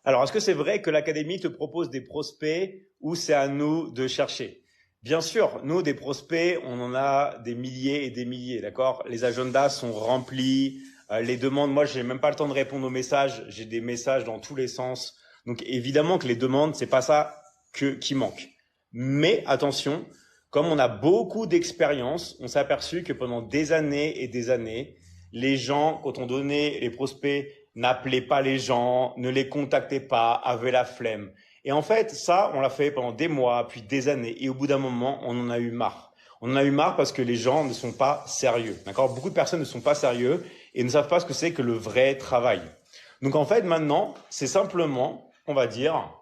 Alors, est-ce que c'est vrai que l'académie te propose des prospects ou c'est à nous de chercher? Bien sûr, nous, des prospects, on en a des milliers et des milliers, d'accord? Les agendas sont remplis, les demandes, moi, j'ai même pas le temps de répondre aux messages, j'ai des messages dans tous les sens. Donc, évidemment que les demandes, c'est pas ça qui manque. Mais attention, comme on a beaucoup d'expérience, on s'est aperçu que pendant des années et des années, les gens, quand on donnait les prospects, n'appelaient pas les gens, ne les contactaient pas, avaient la flemme. Et en fait, ça, on l'a fait pendant des mois, puis des années. Et au bout d'un moment, on en a eu marre. On en a eu marre parce que les gens ne sont pas sérieux. D'accord? Beaucoup de personnes ne sont pas sérieux et ne savent pas ce que c'est que le vrai travail. Donc en fait, maintenant, c'est simplement, on va dire,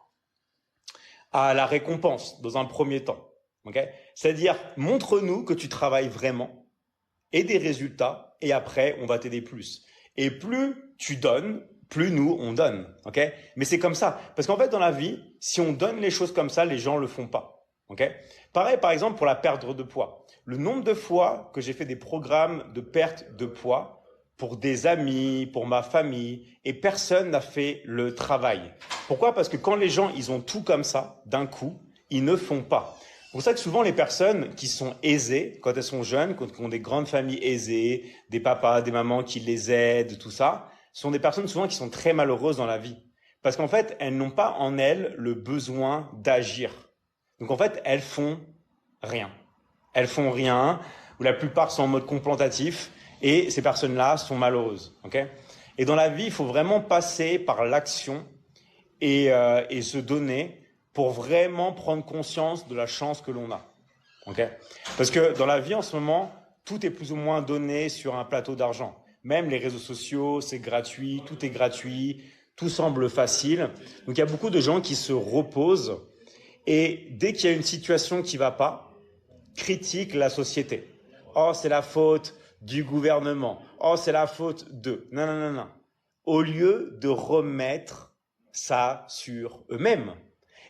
à la récompense dans un premier temps. Okay? C'est-à-dire, montre-nous que tu travailles vraiment et des résultats et après, on va t'aider plus. Et plus tu donnes, plus nous, on donne. Okay? Mais c'est comme ça. Parce qu'en fait, dans la vie, si on donne les choses comme ça, les gens le font pas. Okay? Pareil, par exemple, pour la perte de poids. Le nombre de fois que j'ai fait des programmes de perte de poids pour des amis, pour ma famille, et personne n'a fait le travail. Pourquoi? Parce que quand les gens, ils ont tout comme ça, d'un coup, ils ne font pas. C'est pour ça que souvent les personnes qui sont aisées, quand elles sont jeunes, qui ont des grandes familles aisées, des papas, des mamans qui les aident, tout ça, sont des personnes souvent qui sont très malheureuses dans la vie. Parce qu'en fait, elles n'ont pas en elles le besoin d'agir. Donc en fait, elles font rien. Elles font rien, ou la plupart sont en mode contemplatif, et ces personnes-là sont malheureuses. Okay? Et dans la vie, il faut vraiment passer par l'action et se donner pour vraiment prendre conscience de la chance que l'on a. Okay? Parce que dans la vie, en ce moment, tout est plus ou moins donné sur un plateau d'argent. Même les réseaux sociaux, c'est gratuit, tout semble facile. Donc il y a beaucoup de gens qui se reposent et dès qu'il y a une situation qui va pas, critiquent la société. Oh, c'est la faute du gouvernement. Oh, c'est la faute de... Non, non, non, non. Au lieu de remettre ça sur eux-mêmes.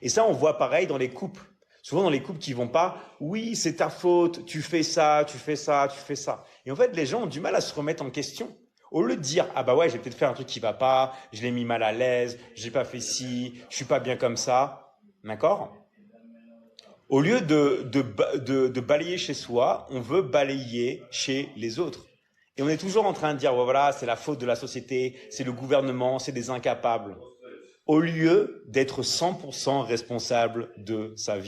Et ça, on voit pareil dans les couples. Souvent dans les couples qui vont pas, oui, c'est ta faute, tu fais ça, tu fais ça, tu fais ça. Et en fait, les gens ont du mal à se remettre en question. Au lieu de dire, ah bah ouais, j'ai peut-être fait un truc qui va pas, je l'ai mis mal à l'aise, j'ai pas fait ci, je suis pas bien comme ça. D'accord? Au lieu de balayer chez soi, on veut balayer chez les autres. Et on est toujours en train de dire, ouais, voilà, c'est la faute de la société, c'est le gouvernement, c'est des incapables. Au lieu d'être 100% responsable de sa vie.